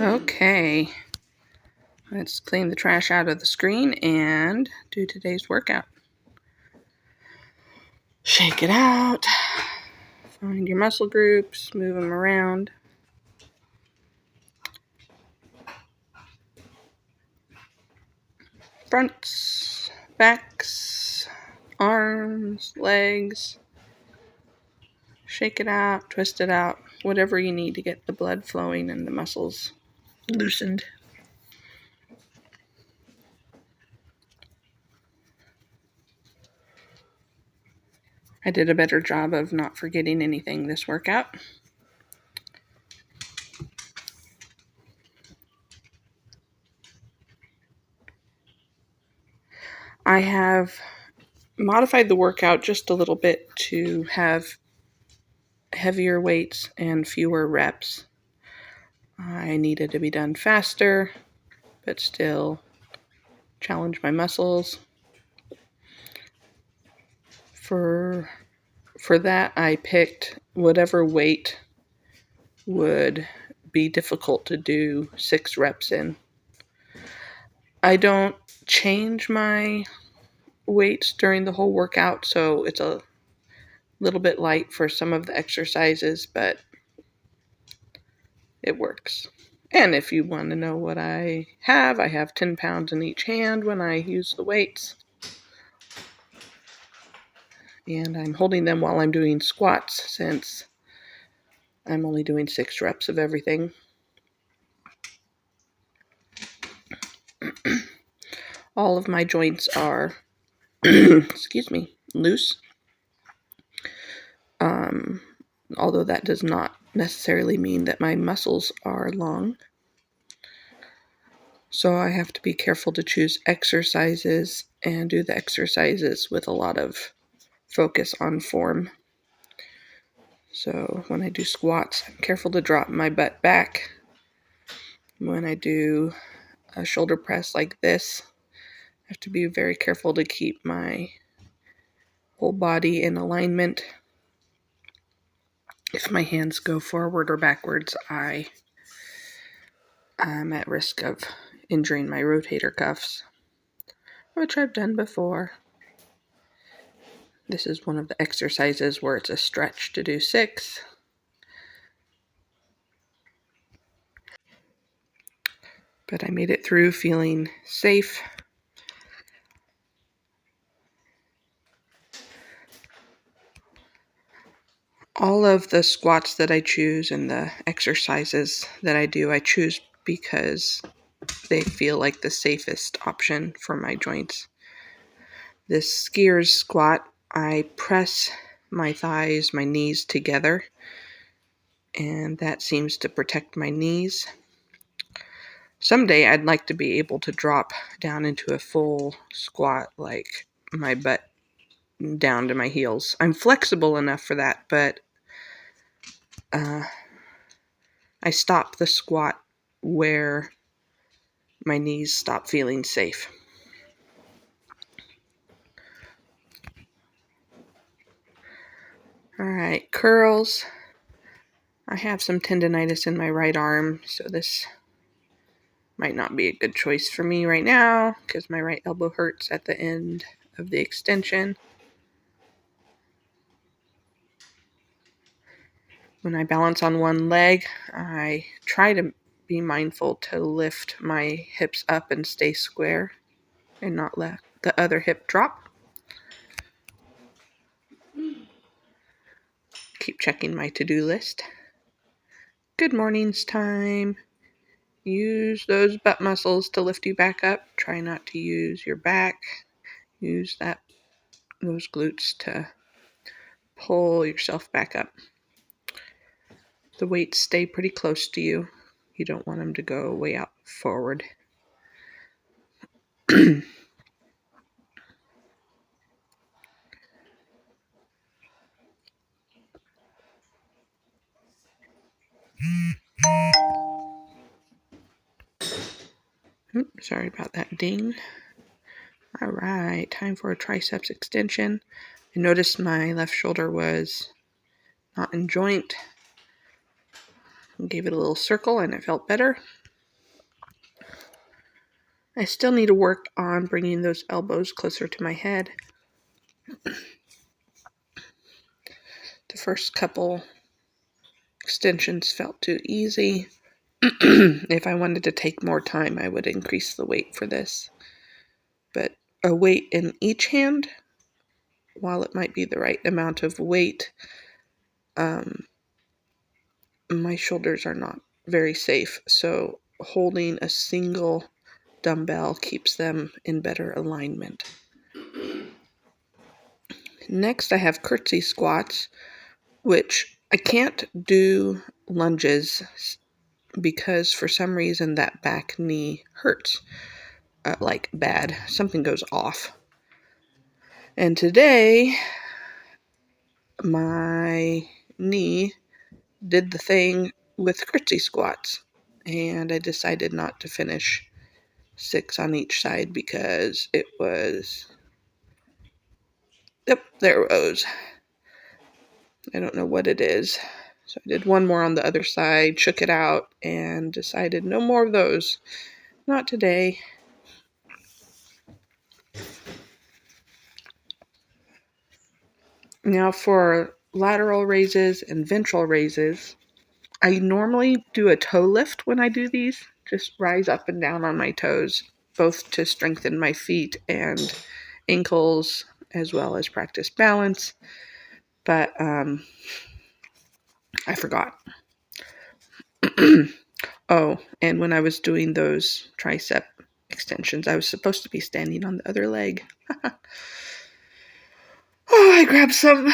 Okay, let's clean the trash out of the screen and do today's workout. Shake it out. Find your muscle groups, move them around. Fronts, backs, arms, legs. Shake it out, twist it out, whatever you need to get the blood flowing and the muscles loosened. I did a better job of not forgetting anything this workout. I have modified the workout just a little bit to have heavier weights and fewer reps. I needed to be done faster, but still challenge my muscles. For that, I picked whatever weight would be difficult to do 6 reps in. I don't change my weights during the whole workout, so it's a little bit light for some of the exercises, but it works. And if you want to know what I have 10 pounds in each hand when I use the weights. And I'm holding them while I'm doing squats since I'm only doing 6 reps of everything. All of my joints are, loose. Although that does not necessarily mean that my muscles are long. So I have to be careful to choose exercises and do the exercises with a lot of focus on form. So when I do squats, I'm careful to drop my butt back. When I do a shoulder press like this, I have to be very careful to keep my whole body in alignment. If my hands go forward or backwards, I'm at risk of injuring my rotator cuffs, which I've done before. This is one of the exercises where it's a stretch to do 6. But I made it through feeling safe. All of the squats that I choose and the exercises that I do, I choose because they feel like the safest option for my joints. This skier's squat, I press my thighs, my knees together, and that seems to protect my knees. Someday I'd like to be able to drop down into a full squat, like my butt down to my heels. I'm flexible enough for that, but I stop the squat where my knees stop feeling safe. All right, curls. I have some tendonitis in my right arm, so this might not be a good choice for me right now because my right elbow hurts at the end of the extension. When I balance on one leg, I try to be mindful to lift my hips up and stay square and not let the other hip drop. Keep checking my to-do list. Good morning's time. Use those butt muscles to lift you back up. Try not to use your back. Use those glutes to pull yourself back up. The weights stay pretty close to you. You don't want them to go way out forward. Oops, sorry about that ding. All right, time for a triceps extension. I noticed my left shoulder was not in joint. I gave it a little circle and it felt better. I still need to work on bringing those elbows closer to my head. The first couple extensions felt too easy. If I wanted to take more time, I would increase the weight for this. But a weight in each hand, while it might be the right amount of weight, my shoulders are not very safe. So holding a single dumbbell keeps them in better alignment. Next, I have curtsy squats, which I can't do lunges because for some reason that back knee hurts, like bad. Something goes off. And today, my knee did the thing with curtsy squats, and I decided not to finish 6 on each side because it was, yep, there it goes. I don't know what it is. So I did one more on the other side, shook it out, and decided no more of those. Not today. Now for lateral raises and ventral raises, I normally do a toe lift when I do these. Just rise up and down on my toes, both to strengthen my feet and ankles, as well as practice balance. But I forgot. Oh, and when I was doing those tricep extensions, I was supposed to be standing on the other leg. Oh, I grabbed some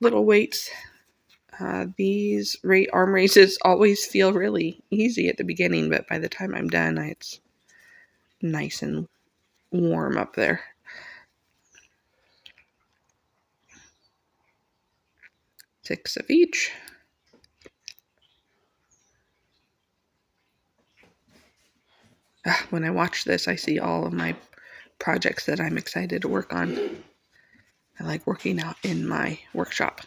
little weights. These arm raises always feel really easy at the beginning, but by the time I'm done, it's nice and warm up there. 6 of each. When I watch this, I see all of my projects that I'm excited to work on. I like working out in my workshop.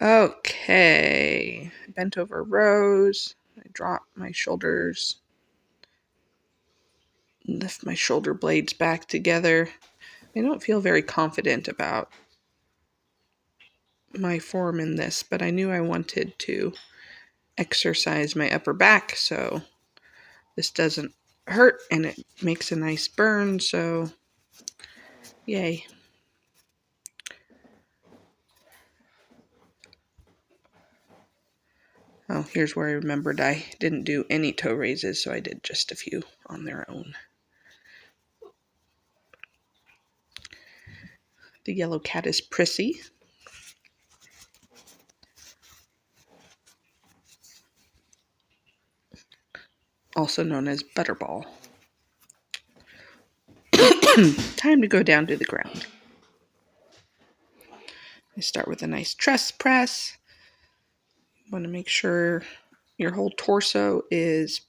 Okay, bent over rows. I drop my shoulders, lift my shoulder blades back together. I don't feel very confident about my form in this, but I knew I wanted to exercise my upper back, so this doesn't hurt and it makes a nice burn, so yay. Oh, here's where I remembered I didn't do any toe raises, so I did just a few on their own. The yellow cat is Prissy. Also known as Butterball. Time to go down to the ground. I start with a nice chest press. You want to make sure your whole torso is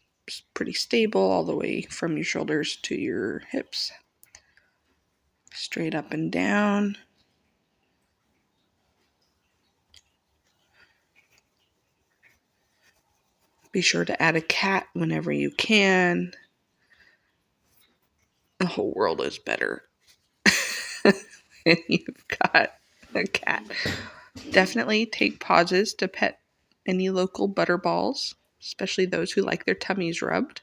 pretty stable all the way from your shoulders to your hips. Straight up and down. Be sure to add a cat whenever you can. The whole world is better when you've got a cat. Definitely take pauses to pet any local butterballs, especially those who like their tummies rubbed.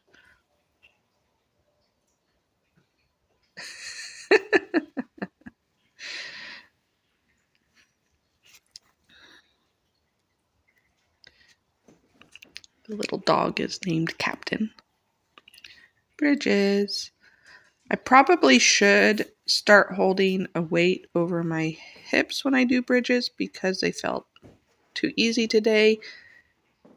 The little dog is named Captain. Bridges. I probably should start holding a weight over my hips when I do bridges because they felt too easy today.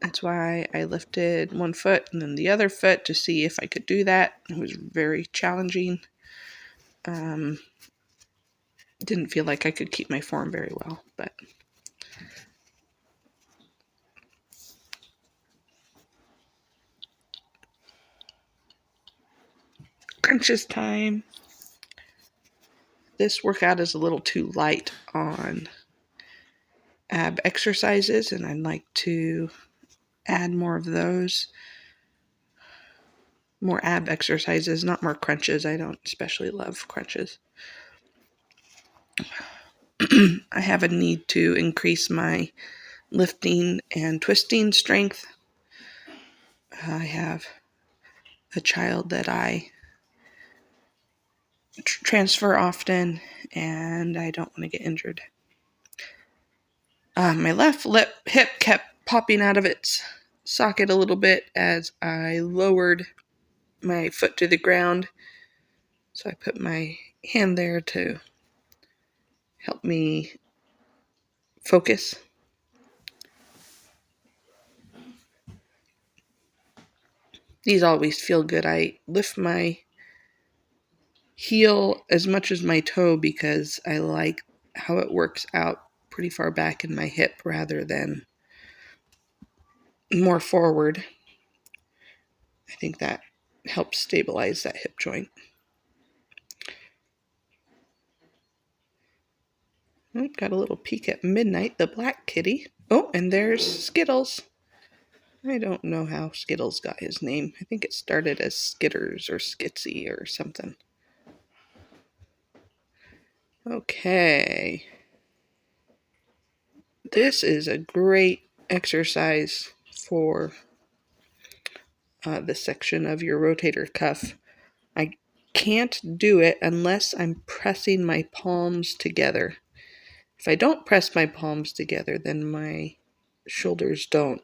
That's why I lifted one foot and then the other foot to see if I could do that. It was very challenging. Didn't feel like I could keep my form very well, but crunches time. This workout is a little too light on ab exercises, and I'd like to add more of those. more ab exercises, not more crunches. I don't especially love crunches. I have a need to increase my lifting and twisting strength. I have a child that I transfer often, and I don't want to get injured. My left hip kept popping out of its socket a little bit as I lowered my foot to the ground. So I put my hand there to help me focus. These always feel good. I lift my heel as much as my toe because I like how it works out pretty far back in my hip rather than more forward. I think that helps stabilize that hip joint. Oh, got a little peek at Midnight, the black kitty. Oh, and there's Skittles. I don't know how Skittles got his name. I think it started as Skitters or Skitsy or something. Okay. This is a great exercise for this section of your rotator cuff. I can't do it unless I'm pressing my palms together. If I don't press my palms together, then my shoulders don't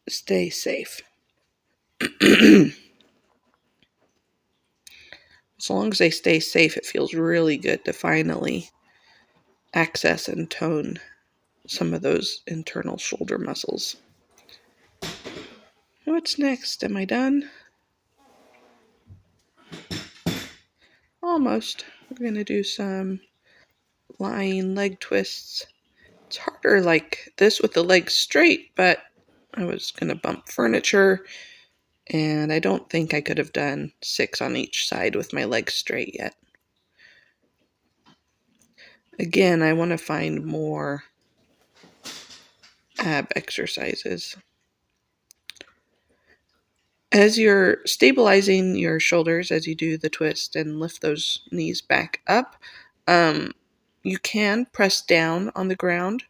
stay safe. As long as they stay safe, it feels really good to finally access and tone some of those internal shoulder muscles. What's next? Am I done? Almost. We're going to do some lying leg twists. It's harder like this with the legs straight, but I was going to bump furniture, and I don't think I could have done 6 on each side with my legs straight yet. Again, I want to find more ab exercises. As you're stabilizing your shoulders as you do the twist and lift those knees back up, you can press down on the ground,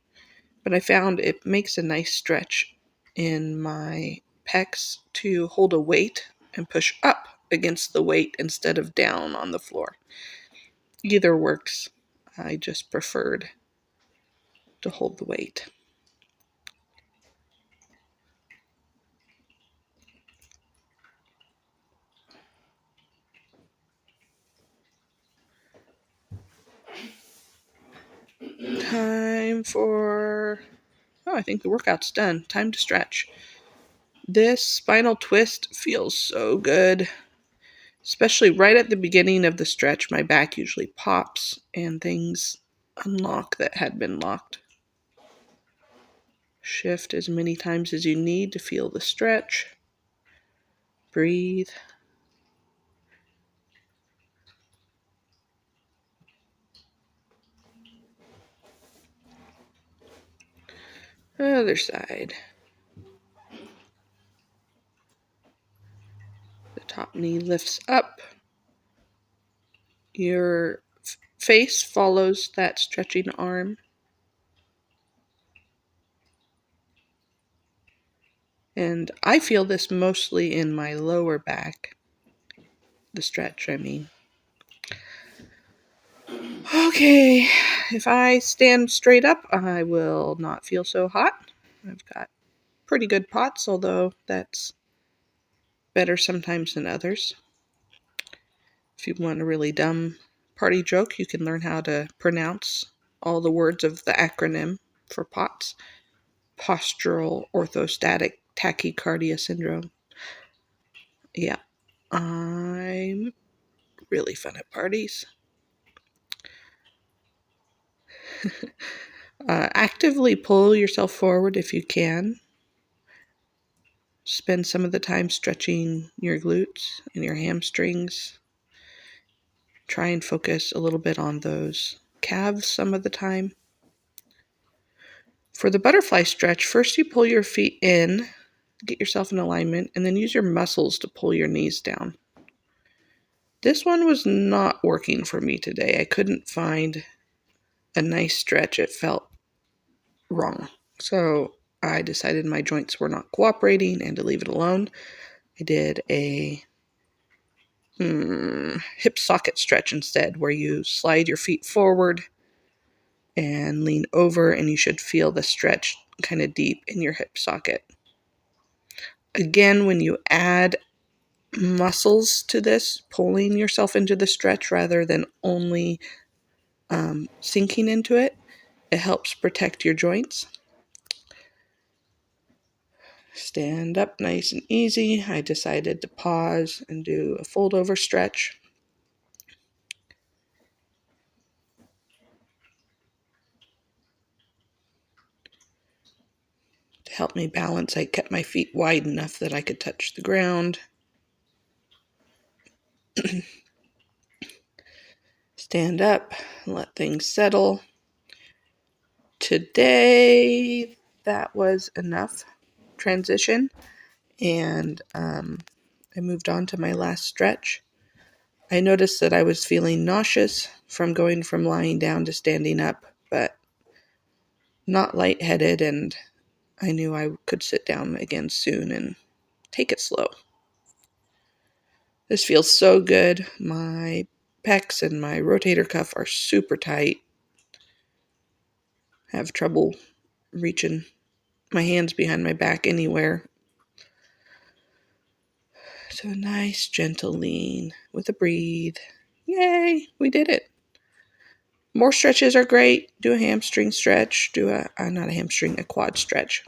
but I found it makes a nice stretch in my pecs to hold a weight and push up against the weight instead of down on the floor. Either works. I just preferred to hold the weight. Time for... Oh, I think the workout's done. Time to stretch. This spinal twist feels so good. Especially right at the beginning of the stretch, my back usually pops and things unlock that had been locked. Shift as many times as you need to feel the stretch. Breathe. Other side. The top knee lifts up. Your face follows that stretching arm. And I feel this mostly in my lower back. The stretch, I mean. Okay, if I stand straight up, I will not feel so hot. I've got pretty good POTS, although that's better sometimes than others. If you want a really dumb party joke, you can learn how to pronounce all the words of the acronym for POTS. Postural orthostatic tachycardia syndrome. Yeah, I'm really fun at parties. Actively pull yourself forward if you can. Spend some of the time stretching your glutes and your hamstrings. Try and focus a little bit on those calves some of the time. For the butterfly stretch, first you pull your feet in get yourself in alignment, and then use your muscles to pull your knees down. This one was not working for me today. I couldn't find a nice stretch. It felt wrong. So I decided my joints were not cooperating and to leave it alone. I did a hip socket stretch instead, where you slide your feet forward and lean over, and you should feel the stretch kind of deep in your hip socket. Again, when you add muscles to this, pulling yourself into the stretch rather than only sinking into it, it helps protect your joints. Stand up nice and easy. I decided to pause and do a fold over stretch. To help me balance, I kept my feet wide enough that I could touch the ground. Stand up, let things settle. Today, that was enough transition, and I moved on to my last stretch. I noticed that I was feeling nauseous from going from lying down to standing up, but not lightheaded, and I knew I could sit down again soon and take it slow. This feels so good. My pecs and my rotator cuff are super tight. I have trouble reaching my hands behind my back anywhere. So nice, gentle lean with a breathe. Yay, we did it. More stretches are great. Do a hamstring stretch. Not a hamstring, a quad stretch.